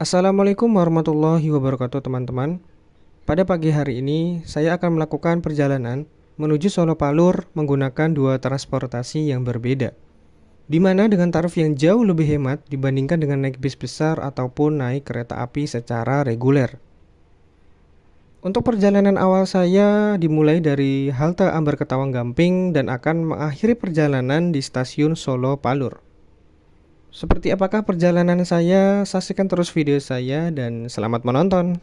Assalamualaikum warahmatullahi wabarakatuh teman-teman. Pada pagi hari ini saya akan melakukan perjalanan menuju Solo Palur menggunakan dua transportasi yang berbeda, di mana dengan tarif yang jauh lebih hemat dibandingkan dengan naik bis besar ataupun naik kereta api secara reguler. Untuk perjalanan awal saya dimulai dari halte Ambar Ketawang Gamping dan akan mengakhiri perjalanan di stasiun Solo Palur. Seperti apakah perjalanan saya? Saksikan terus video saya dan selamat menonton.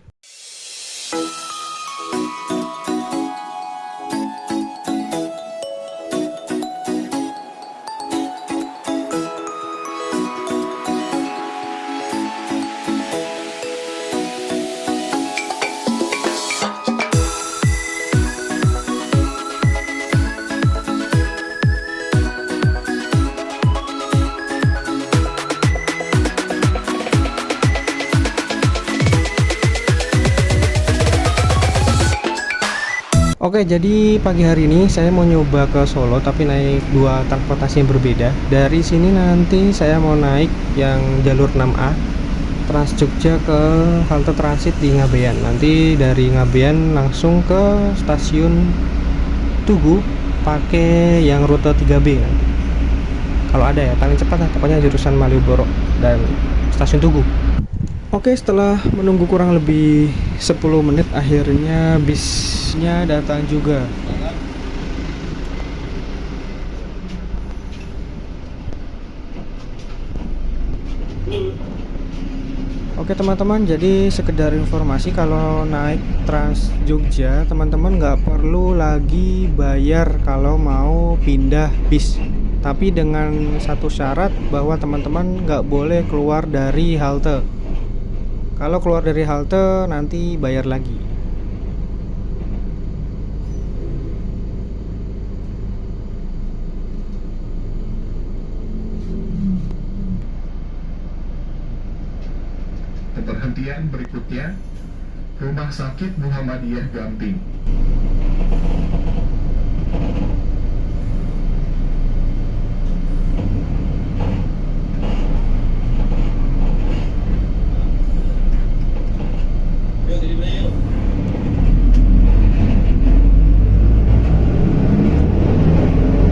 Oke, jadi pagi hari ini saya mau nyoba ke Solo tapi naik dua transportasi yang berbeda. Dari sini nanti saya mau naik yang jalur 6A Trans Jogja ke halte transit di Ngabean. Nanti dari Ngabean langsung ke stasiun Tugu pakai yang rute 3B nanti. Kalau ada ya, paling cepat lah pokoknya jurusan Malioboro dan stasiun Tugu. Oke, setelah menunggu kurang lebih 10 menit akhirnya bisnya datang juga. Oke teman-teman, jadi sekedar informasi kalau naik Trans Jogja teman-teman nggak perlu lagi bayar kalau mau pindah bis. Tapi dengan satu syarat bahwa teman-teman nggak boleh keluar dari halte. Kalau keluar dari halte nanti bayar lagi. Keberhentian berikutnya, Rumah Sakit Muhammadiyah Gamping.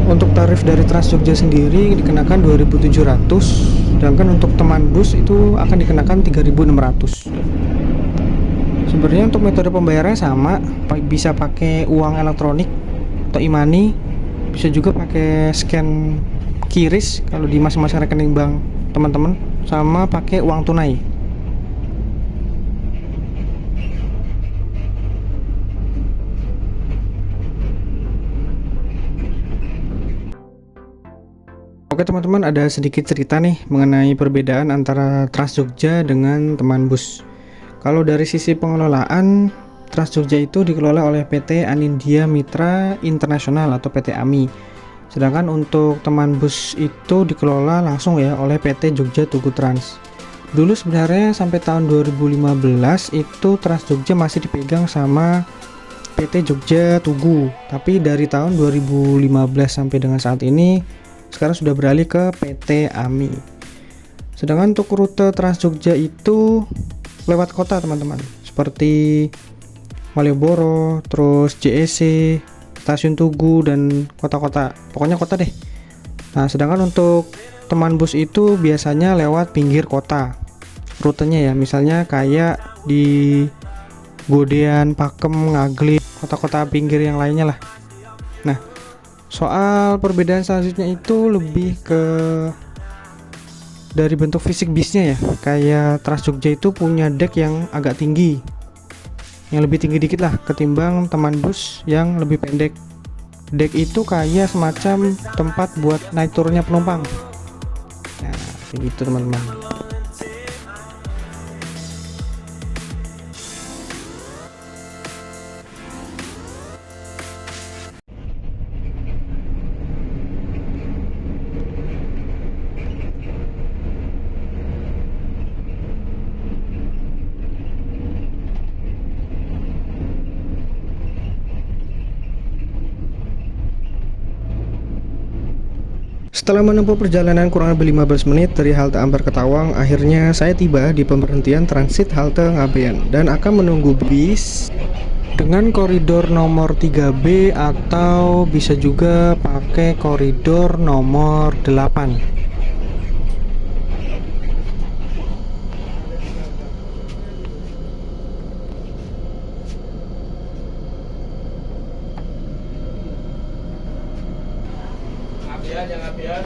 Untuk tarif dari Trans Jogja sendiri dikenakan 2.700, sedangkan untuk teman bus itu akan dikenakan 3.600. Sebenarnya untuk metode pembayarannya sama, bisa pakai uang elektronik atau e-money, bisa juga pakai scan QRIS kalau di masing-masing rekening bank teman-teman, sama pakai uang tunai. Oke teman-teman, ada sedikit cerita nih mengenai perbedaan antara Trans Jogja dengan teman bus. Kalau dari sisi pengelolaan, Trans Jogja itu dikelola oleh PT Anindya Mitra Internasional atau PT AMI. Sedangkan untuk teman bus itu dikelola langsung ya oleh PT Jogja Tugu Trans. Dulu sebenarnya sampai tahun 2015 itu Trans Jogja masih dipegang sama PT Jogja Tugu. Tapi dari tahun 2015 sampai dengan saat ini sekarang sudah beralih ke PT AMI. Sedangkan untuk rute Trans Jogja itu lewat kota teman-teman, seperti Malioboro, terus JEC, stasiun Tugu dan kota-kota, pokoknya kota deh. Nah, sedangkan untuk teman bus itu biasanya lewat pinggir kota rutenya ya, misalnya kayak di Godean, Pakem, Ngaglik, kota-kota pinggir yang lainnya lah. Nah, soal perbedaan selanjutnya itu lebih ke dari bentuk fisik bisnya ya. Kayak Trans Jogja itu punya deck yang agak tinggi, yang lebih tinggi dikit lah ketimbang teman bus yang lebih pendek. Deck itu kayak semacam tempat buat naik turunnya penumpang. Nah, kayak gitu teman-teman. Setelah menempuh perjalanan kurang lebih 15 menit dari halte Ampar ke Tawang, akhirnya saya tiba di pemberhentian transit halte Ngabean dan akan menunggu bis dengan koridor nomor 3B atau bisa juga pakai koridor nomor 8. Yang apian.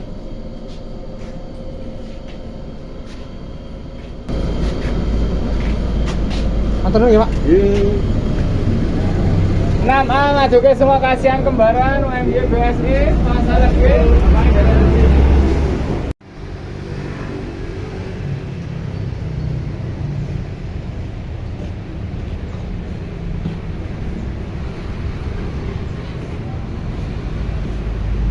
Antar dulu ya Pak. 6A maju ke semua kasihan kembaran UMY BSI masalah G.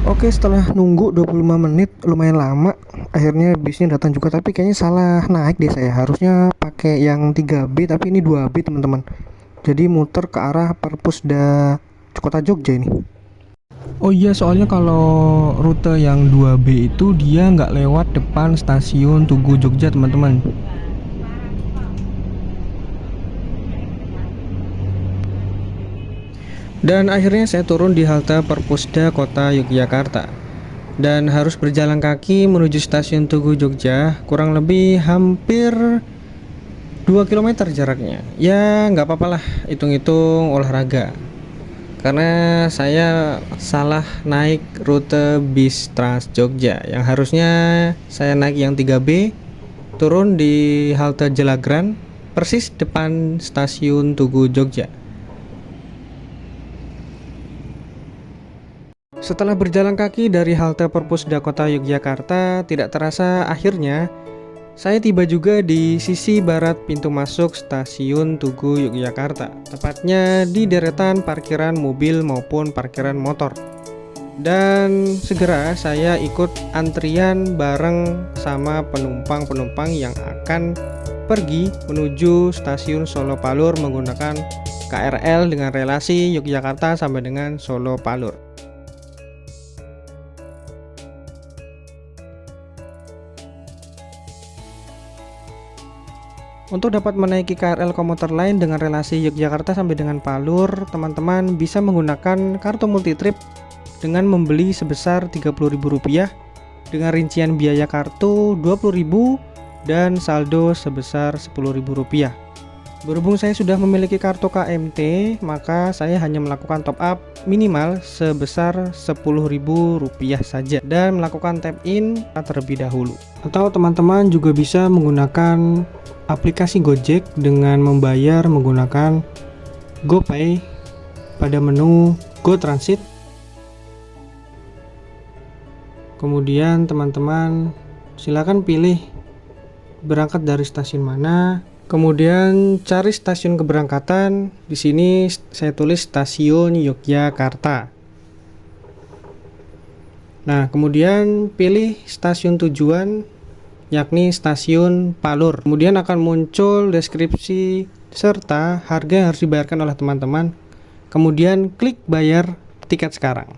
Oke, setelah nunggu 25 menit lumayan lama, akhirnya bisnya datang juga, tapi kayaknya salah naik deh saya. Harusnya pakai yang 3B tapi ini 2B, teman-teman. Jadi muter ke arah Perpusda Kota Jogja ini. Oh iya, soalnya kalau rute yang 2B itu dia nggak lewat depan stasiun Tugu Jogja, teman-teman. Dan akhirnya saya turun di halte Perpusda Kota Yogyakarta dan harus berjalan kaki menuju stasiun Tugu Jogja, kurang lebih hampir 2 km jaraknya. Ya nggak apa-apa lah, hitung-hitung olahraga. Karena saya salah naik rute bis Trans Jogja, yang harusnya saya naik yang 3B, turun di halte Jelagran, persis depan stasiun Tugu Jogja. Setelah berjalan kaki dari halte Perpusda Kota Yogyakarta, tidak terasa akhirnya saya tiba juga di sisi barat pintu masuk stasiun Tugu Yogyakarta, tepatnya di deretan parkiran mobil maupun parkiran motor. Dan segera saya ikut antrian bareng sama penumpang-penumpang yang akan pergi menuju stasiun Solo Palur menggunakan KRL dengan relasi Yogyakarta sampai dengan Solo Palur. Untuk dapat menaiki KRL komuter lain dengan relasi Yogyakarta sampai dengan Palur, teman-teman bisa menggunakan kartu multitrip dengan membeli sebesar Rp30.000 dengan rincian biaya kartu Rp20.000 dan saldo sebesar Rp10.000. Berhubung saya sudah memiliki kartu KMT, maka saya hanya melakukan top up minimal sebesar Rp10.000 saja dan melakukan tap in terlebih dahulu. Atau teman-teman juga bisa menggunakan aplikasi Gojek dengan membayar menggunakan GoPay pada menu Go Transit. Kemudian teman-teman silakan pilih berangkat dari stasiun mana. Kemudian cari stasiun keberangkatan. Di sini saya tulis stasiun Yogyakarta. Nah, kemudian pilih stasiun tujuan, yakni stasiun Palur. Kemudian akan muncul deskripsi serta harga yang harus dibayarkan oleh teman-teman. Kemudian klik bayar tiket sekarang.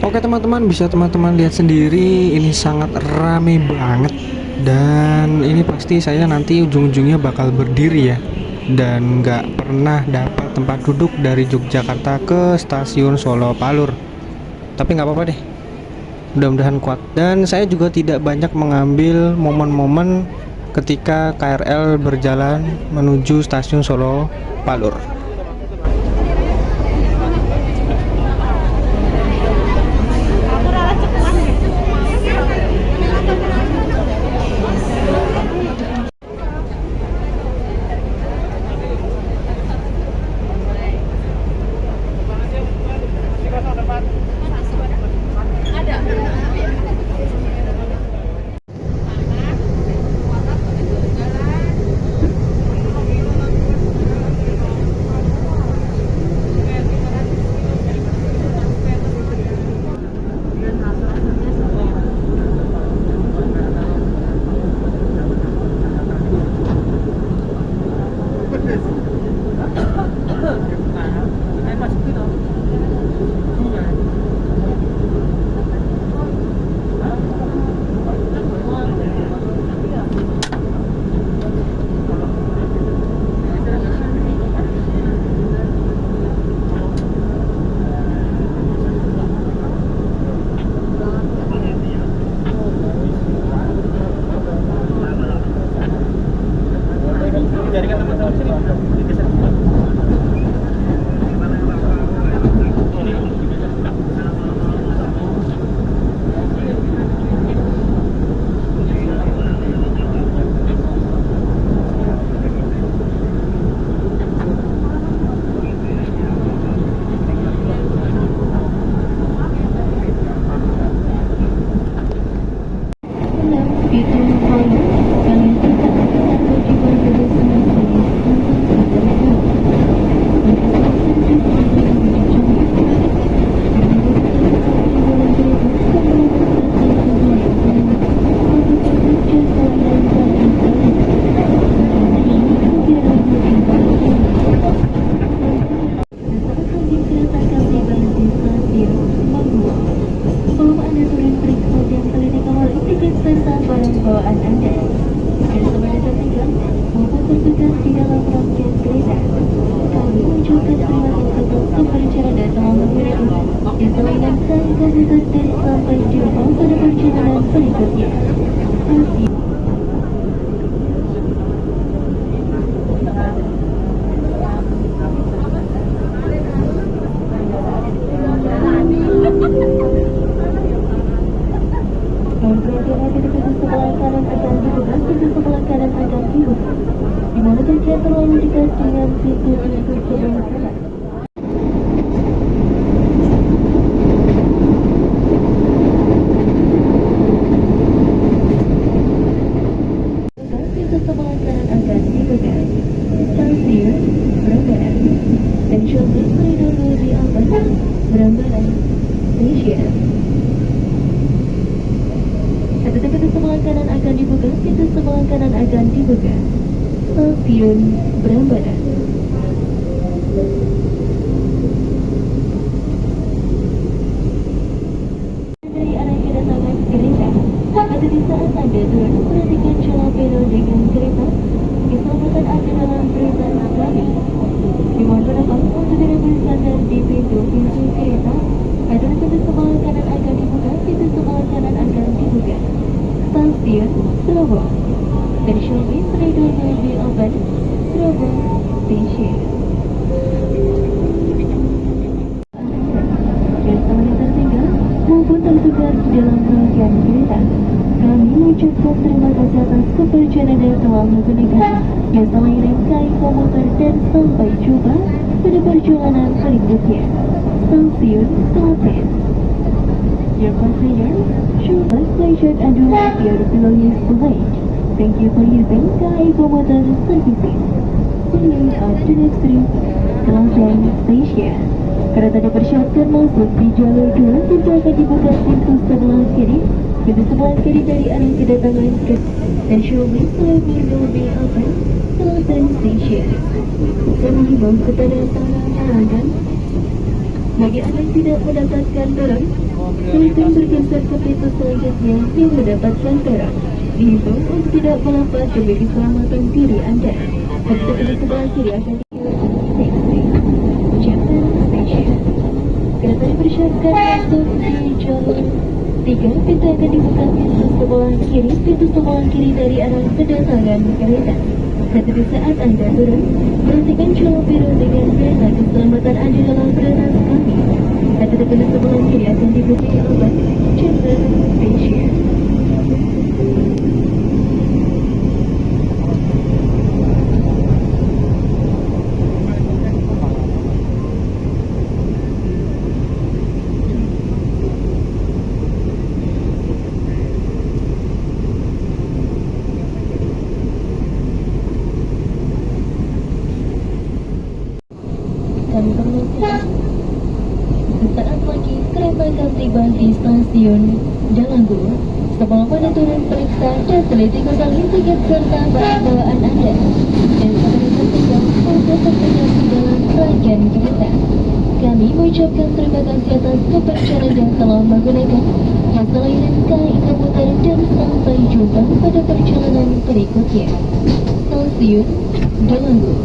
Oke teman-teman, bisa teman-teman lihat sendiri, ini sangat rame banget. Dan ini pasti saya nanti ujung-ujungnya bakal berdiri ya. Dan nggak pernah dapat tempat duduk dari Yogyakarta ke stasiun Solo Palur. Tapi nggak apa-apa deh, mudah-mudahan kuat. Dan saya juga tidak banyak mengambil momen-momen ketika KRL berjalan menuju stasiun Solo Palur. Dimana kerja terlalu dekat dengan pintu-pintu keberangkatan. Pintu sebelah kanan akan dibuka. Stasiun Berambaran dan showbiz koridor di atas Berambaran Station. Pintu sebelah kanan akan dibuka. Pintu sebelah kanan akan dibuka. Stasiun Berambaran. Dari arah kedatangan kereta, pada di saat Anda turun, perhatikan celah panel dengan kereta. Keselamatan Anda dalam perintah kami. Dimohon penonton untuk tidak bersandar di pintu kereta. Adalah pintu sebelah kanan akan dibuka. Pintu sebelah kanan akan dibuka. Stasiun Surabaya. Dan showbiz koridor di open Surabaya Station. Jasa yang tertinggal maupun tertukar di dalam rangkaian kereta, kami mengucapkan terima kasih atas kepercayaan Anda telah menggunakan jasa layanan KAI Komuter dan sampai jumpa pada perjalanan berikutnya. Stasiun Klaten. Dear passengers, should pleasure and do not fear belongings behind. Thank you for using KAI Komuter Services. See you at the next trip, Klaten Station. Kereta dipersiapkan masuk di jalur 2, pintu akan dibuka pintu sebelah kiri. Pintu sebelah kiri dari arah kedatangan ke dan showbiz will be open Klaten Station. Saya menghimbau kepada para pelanggan Bagi Anda yang tidak mendapatkan peron, silakan bergeser ke pintu selanjutnya yang mendapatkan peron. Dihimbau untuk tidak melompat demi keselamatan diri Anda. Exit di sebelah kiri akan Japan Station. Kereta dipersiapkan masuk di jalur 3. Pintu akan dibuka pintu sebelah kiri. Pintu sebelah kiri dari arah kedatangan kereta. Satu saat Anda turun, perhatikan jalur biru dengan kereta keselamatan Anda dalam prioritas kami. Satu pintu sebelah kiri akan dibuka oleh Japan Station. Kami permisi. Sesaat lagi kereta akan tiba di stasiun Jalanggu. Sebelum Anda turun, periksa dan teliti kembali tiket serta barang bawaan Anda. Dan saudara tertinggal untuk tertinggal di dalam rangkaian kereta. Kami mengucapkan terima kasih atas kepercayaan yang telah menggunakan jasa layanan KAI Komuter dan sampai jumpa pada perjalanan berikutnya. Stasiun Jalanggu.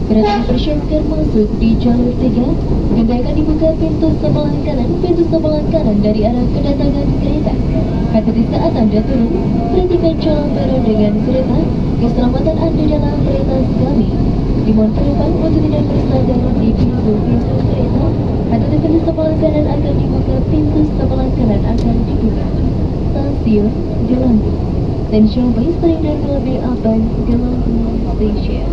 Kereta dipersiapkan masuk di jalur 3. Pintu akan dibuka pintu sebelah kanan. Pintu sebelah kanan dari arah kedatangan kereta. Hati-hati saat Anda turun, perhatikan calon peron dengan kereta. Keselamatan Anda dalam prioritas kami. Dimohon penumpang untuk tidak bersandar di pintu-pintu kereta. Hati-hati pintu sebelah kanan akan dibuka. Pintu sebelah kanan akan dibuka. Stasiun Jalanggu. Station by Station will be open Jalanggu Station.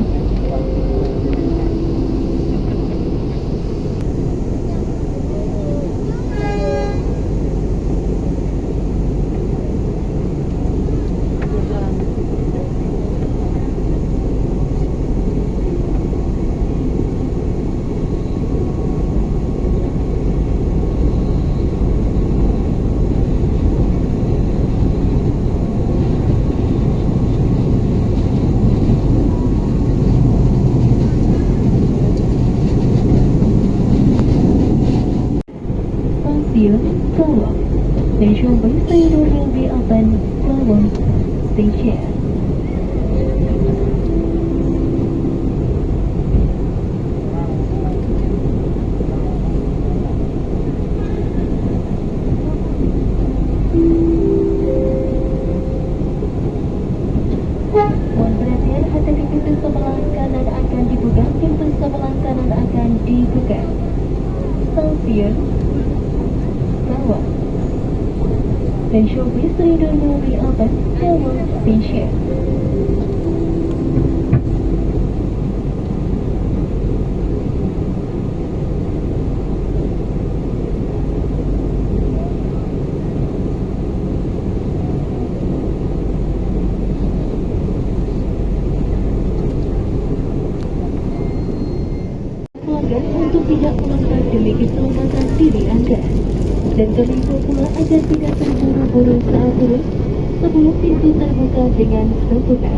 Karawang. Station by Station will be open Karawang Station. Mohon perhatian, hati-hati pintu sebelah kanan akan dibuka. Pintu sebelah kanan akan dibuka. Stasiun Karawang. Station by Station will be open Karawang Station. Pelanggan untuk tidak melanggar demi keselamatan diri Anda. Dan terlihat pula agar tidak terburu-buru saat turun sebelum pintu terbuka dengan terbuka.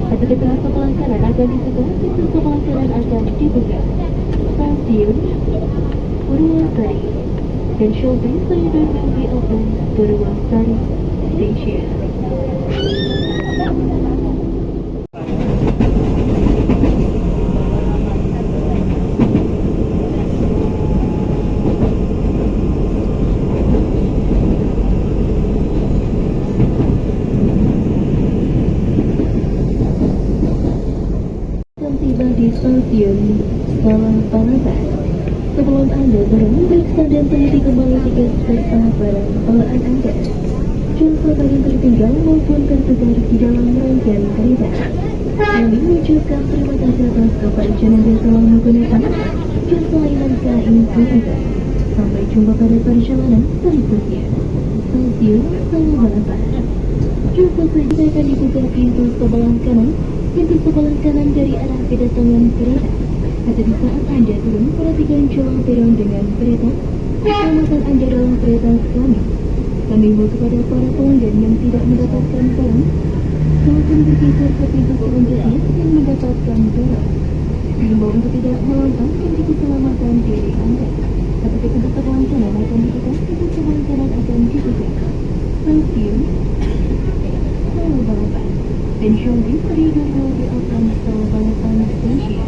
Hati-hati pintu sebelah kanan akan dibuka. Pintu sebelah kanan akan dibuka. Stasiun Purwasari. Dan showbase Station will be open Purwasari Station. Tiba di stasiun Sekolah Panasan. Sebelum Anda turun, periksa dan teliti kembali tiket serta barang bawaan Anda. Jasa bagian tertinggal maupun tertukar di dalam rangkaian kereta. Kami mengucapkan terima kasih atas kepercayaan yang telah menggunakan jasa layanan KAI Komuter. Sampai jumpa pada perjalanan berikutnya. Stasiun Sekolah Panasan. Jasa saja akan dibuka pintu sebelah kanan. Pintu sebelah kanan dari arah kedatangan kereta. Hati-hati saat Anda turun, perhatikan jalan peron dengan kereta. Keselamatan Anda dalam kereta kami. Kami himbau kepada para pelanggan yang tidak mendapatkan peron, silakan bergeser ke pintu selanjutnya yang mendapatkan peron. Dihimbau untuk tidak melompat demi keselamatan diri Anda. Ketika untuk kelancaran akan ditutup, titik kelancaran akan ditutup. Thank you. Solo Balapan. Attention, this radio will be open Solo Balapan station.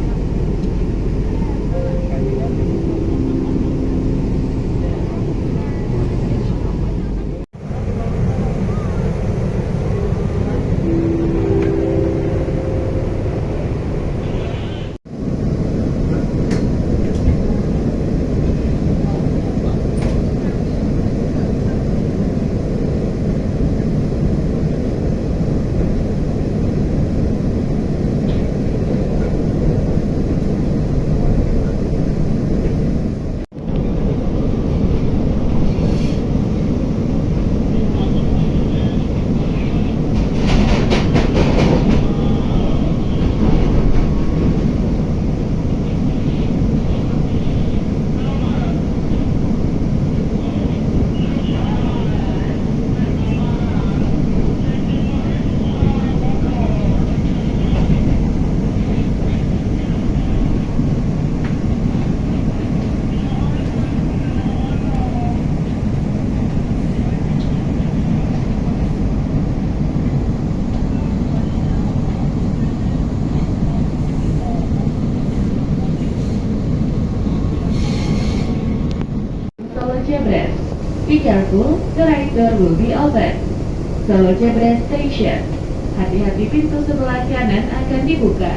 Solo Jebres. Be careful, the right door will be open. Solo Jebres Station. Hati-hati, pintu sebelah kanan akan dibuka.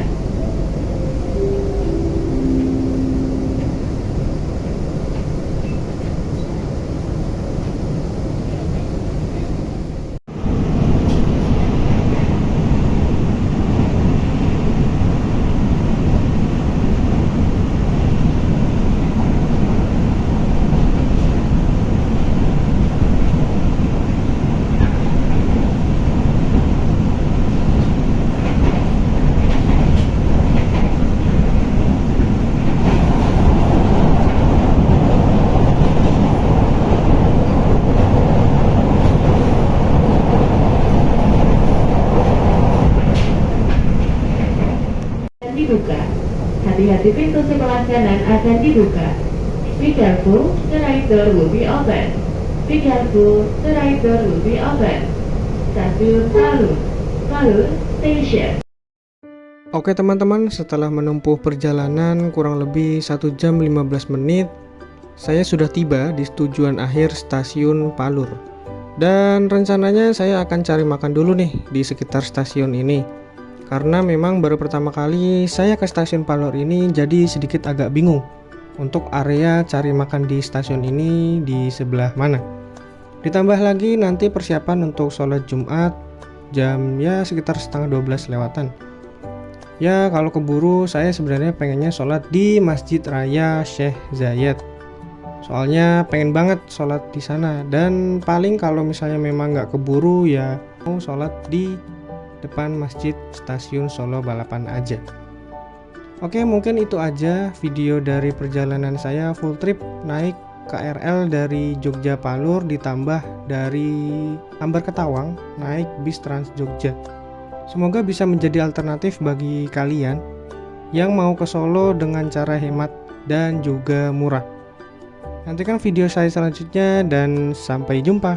Dibuka. Hati-hati, pintu sebelah kanan akan dibuka. Be careful, the right door will be open. Be careful, the right door will be open. Stasiun Palur. Palur Station. Oke teman-teman, setelah menempuh perjalanan kurang lebih 1 jam 15 menit, saya sudah tiba di tujuan akhir stasiun Palur. Dan rencananya saya akan cari makan dulu nih di sekitar stasiun ini. Karena memang baru pertama kali saya ke stasiun Palur ini, jadi sedikit agak bingung untuk area cari makan di stasiun ini di sebelah mana. Ditambah lagi nanti persiapan untuk sholat Jumat jam ya sekitar setengah 12 lewatan. Ya kalau keburu, saya sebenarnya pengennya sholat di Masjid Raya Syekh Zayed. Soalnya pengen banget sholat di sana, dan paling kalau misalnya memang nggak keburu ya mau sholat di depan Masjid Stasiun Solo Balapan aja. Oke, mungkin itu aja video dari perjalanan saya full trip naik KRL dari Jogja Palur ditambah dari Ambar Ketawang naik bis Trans Jogja. Semoga bisa menjadi alternatif bagi kalian yang mau ke Solo dengan cara hemat dan juga murah. Nantikan video saya selanjutnya dan sampai jumpa.